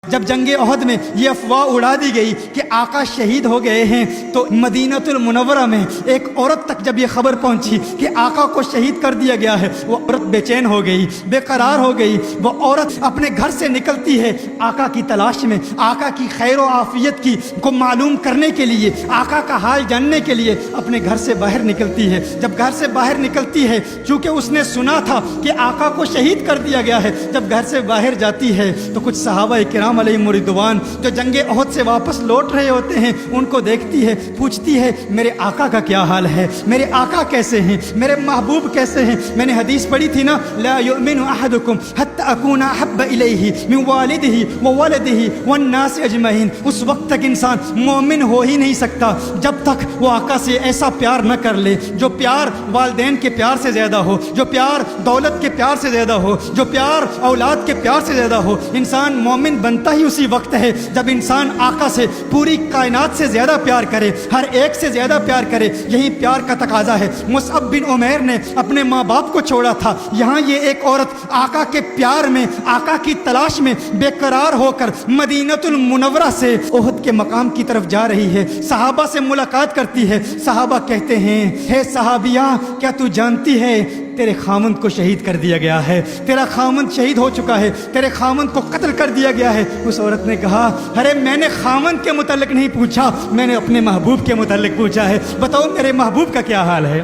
جب جنگ احد میں یہ افواہ اڑا دی گئی کہ آقا شہید ہو گئے ہیں تو مدینہ المنورہ میں ایک عورت تک جب یہ خبر پہنچی کہ آقا کو شہید کر دیا گیا ہے، وہ عورت بے چین ہو گئی، بے قرار ہو گئی۔ وہ عورت اپنے گھر سے نکلتی ہے آقا کی تلاش میں، آقا کی خیر و عافیت کو معلوم کرنے کے لیے، آقا کا حال جاننے کے لیے اپنے گھر سے باہر نکلتی ہے۔ جب گھر سے باہر نکلتی ہے، چونکہ اس نے سنا تھا کہ آقا کو شہید کر دیا گیا ہے، جب گھر سے باہر جاتی ہے تو کچھ صحابہ کرام علیہم رضوان جو جنگ احد سے واپس لوٹ رہے ہوتے ہیں، ان کو دیکھتی ہے، پوچھتی ہے میرے آقا کا کیا حال ہے، میرے آقا کیسے ہیں، میرے محبوب کیسے ہیں۔ میں نے حدیث پڑھی تھی نا، لا یؤمن احدکم حتی اکون احب الیہ من والدہ وولدہ والناس اجمعین۔ اس وقت تک انسان مومن ہو ہی نہیں سکتا جب تک وہ آقا سے ایسا پیار نہ کر لے جو پیار والدین کے پیار سے زیادہ ہو، جو پیار دولت کے پیار سے زیادہ ہو، جو پیار اولاد کے پیار سے زیادہ ہو۔ انسان مومن بنتا ہی اسی وقت ہے جب انسان آقا سے پوری کائنات سے زیادہ پیار کرے، ہر ایک سے زیادہ پیار کرے۔ یہی پیار کا تقاضا ہے۔ مصعب بن عمیر نے اپنے ماں باپ کو چھوڑا تھا، یہاں یہ ایک عورت آقا کے پیار میں، آقا کی تلاش میں بے قرار ہو کر مدینہ المنورہ سے احد کے مقام کی طرف جا رہی ہے، صحابہ سے ملاقات کرتی ہے۔ صحابہ کہتے ہیں، ہے صحابیہ کیا تو جانتی ہے تیرے خامند کو شہید کر دیا گیا ہے، تیرا خامند شہید ہو چکا ہے، تیرے خامند کو قتل کر دیا گیا ہے۔ اس عورت نے کہا، ارے میں نے خامند کے متعلق نہیں پوچھا، میں نے اپنے محبوب کے متعلق پوچھا ہے، بتاؤ میرے محبوب کا کیا حال ہے۔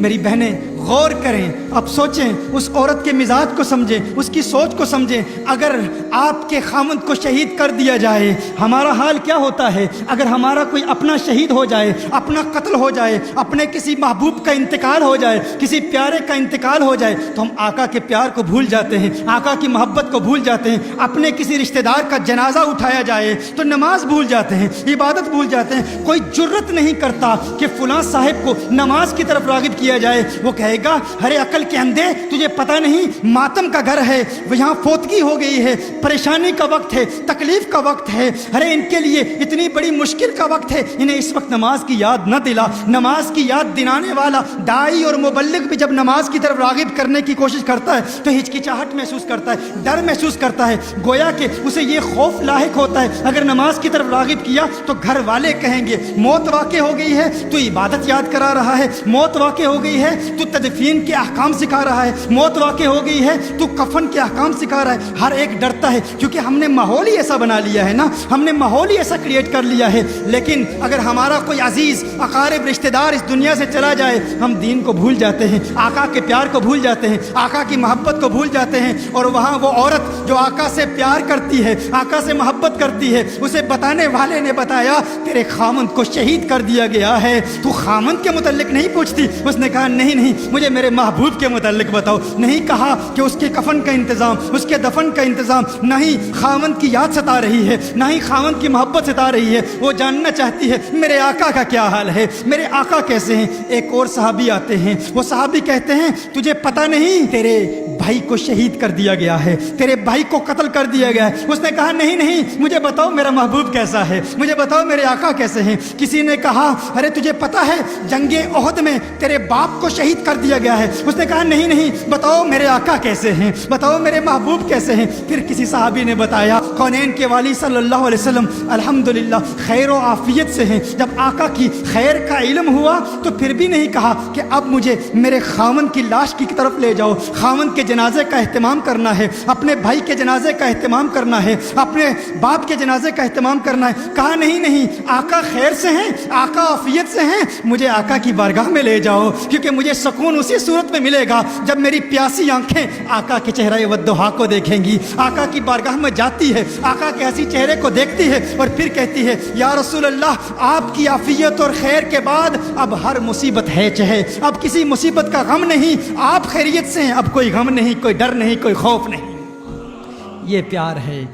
میری بہنیں غور کریں، اب سوچیں، اس عورت کے مزاج کو سمجھیں، اس کی سوچ کو سمجھیں۔ اگر آپ کے خامند کو شہید کر دیا جائے، ہمارا حال کیا ہوتا ہے؟ اگر ہمارا کوئی اپنا شہید ہو جائے، اپنا قتل ہو جائے، اپنے کسی محبوب کا انتقال ہو جائے، کسی پیارے کا انتقال ہو جائے، تو ہم آقا کے پیار کو بھول جاتے ہیں، آقا کی محبت کو بھول جاتے ہیں۔ اپنے کسی رشتہ دار کا جنازہ اٹھایا جائے تو نماز بھول جاتے ہیں، عبادت بھول جاتے ہیں۔ کوئی جرت نہیں کرتا کہ فلاں صاحب کو نماز کی طرف راغب کیا جائے۔ وہ کہے گا، ارے عقل کے اندھے، تجھے پتہ نہیں ماتم کا گھر ہے، یہاں فوتگی ہو گئی ہے، پریشانی کا وقت ہے، تکلیف کا وقت ہے، ارے ان کے لیے اتنی بڑی مشکل کا وقت ہے، انہیں اس وقت نماز کی یاد نہ دلا۔ نماز کی یاد دلانے والا داعی اور مبلغ بھی جب نماز کی طرف راغب کرنے کی کوشش کرتا ہے تو ہچکچاہٹ محسوس کرتا ہے، ڈر محسوس کرتا ہے، گویا کہ اسے یہ خوف لاحق ہوتا ہے اگر نماز کی طرف راغب کیا تو گھر والے کہیں گے موت واقع ہو گئی ہے تو عبادت یاد کرا رہا ہے، موت واقع ہو گئی ہے تو تدفین کے احکام سکھا رہا ہے، موت واقع ہو گئی ہے تو کفن کے احکام سکھا رہا ہے۔ ہر ایک ڈرتا ہے کیونکہ ہم نے ماحول ہی ایسا بنا لیا ہے نا، ہم نے ماحول ہی ایسا کریٹ کر لیا ہے۔ لیکن اگر ہمارا کوئی عزیز اقارب رشتہ دار اس دنیا سے چلا جائے، ہم دین کو بھول جاتے ہیں، آقا کے پیار کو بھول جاتے ہیں، آقا کی محبت کو بھول جاتے ہیں۔ اور وہاں وہ عورت جو آقا سے پیار کرتی ہے، آقا سے محبت کرتی ہے، اسے بتانے والے نے بتایا تیرے خامند کو شہید کر دیا گیا ہے، تو خامند کے متعلق نہیں پوچھتی؟ اس نے کہا نہیں نہیں، مجھے میرے محبوب کے متعلق بتاؤ۔ نہیں کہا کہ اس کے کفن کا انتظام، اس کے دفن کا انتظام، نہیں خامند کی یاد ستا رہی ہے، نہ ہی خامند کی محبت ستا رہی ہے، وہ جاننا چاہتی ہے میرے آقا کا کیا حال ہے، میرے آقا کیسے ہیں۔ ایک اور صحابی آتے ہیں، وہ صحابی کہتے ہیں تجھے پتہ نہیں تیرے بھائی کو شہید کر دیا گیا ہے، تیرے بھائی کو قتل کر دیا گیا ہے۔ اس نے کہا نہیں نہیں، مجھے بتاؤ میرا محبوب کیسا ہے، مجھے بتاؤ میرے آقا کیسے ہیں۔ کسی نے کہا ارے تجھے پتہ ہے جنگ احد میں تیرے باپ کو شہید کر دیا گیا ہے۔ اس نے کہا نہیں نہیں، بتاؤ میرے آقا کیسے ہیں، بتاؤ میرے محبوب کیسے ہیں۔ پھر کسی صحابی نے بتایا کونین کے والی صلی اللہ علیہ وسلم الحمدللہ خیر و عافیت سے ہیں۔ جب آقا کی خیر کا علم ہوا تو پھر بھی نہیں کہا کہ اب مجھے میرے خامند کی لاش کی طرف لے جاؤ، خامند کے جنازے کا اہتمام کرنا ہے، اپنے بھائی کے جنازے کا اہتمام کرنا ہے، اپنے باپ کے جنازے کا اہتمام کرنا ہے۔ کہا نہیں نہیں، آقا خیر سے ہیں، آقا عافیت سے ہیں، مجھے آقا کی بارگاہ میں لے جاؤ، کیونکہ مجھے سکون اسی صورت میں ملے گا جب میری پیاسی آنکھیں آقا کے چہرہ والضحیٰ کو دیکھیں گی۔ آقا کی بارگاہ میں جاتی ہے، آقا کے ہنسی چہرے کو دیکھتی ہے اور پھر کہتی ہے یا رسول اللہ، آپ کی عافیت اور خیر کے بعد اب ہر مصیبت ہے چہے، اب کسی مصیبت کا غم نہیں، آپ خیریت سے ہیں، اب کوئی غم نہیں، کوئی ڈر نہیں، کوئی خوف نہیں۔ یہ پیار ہے۔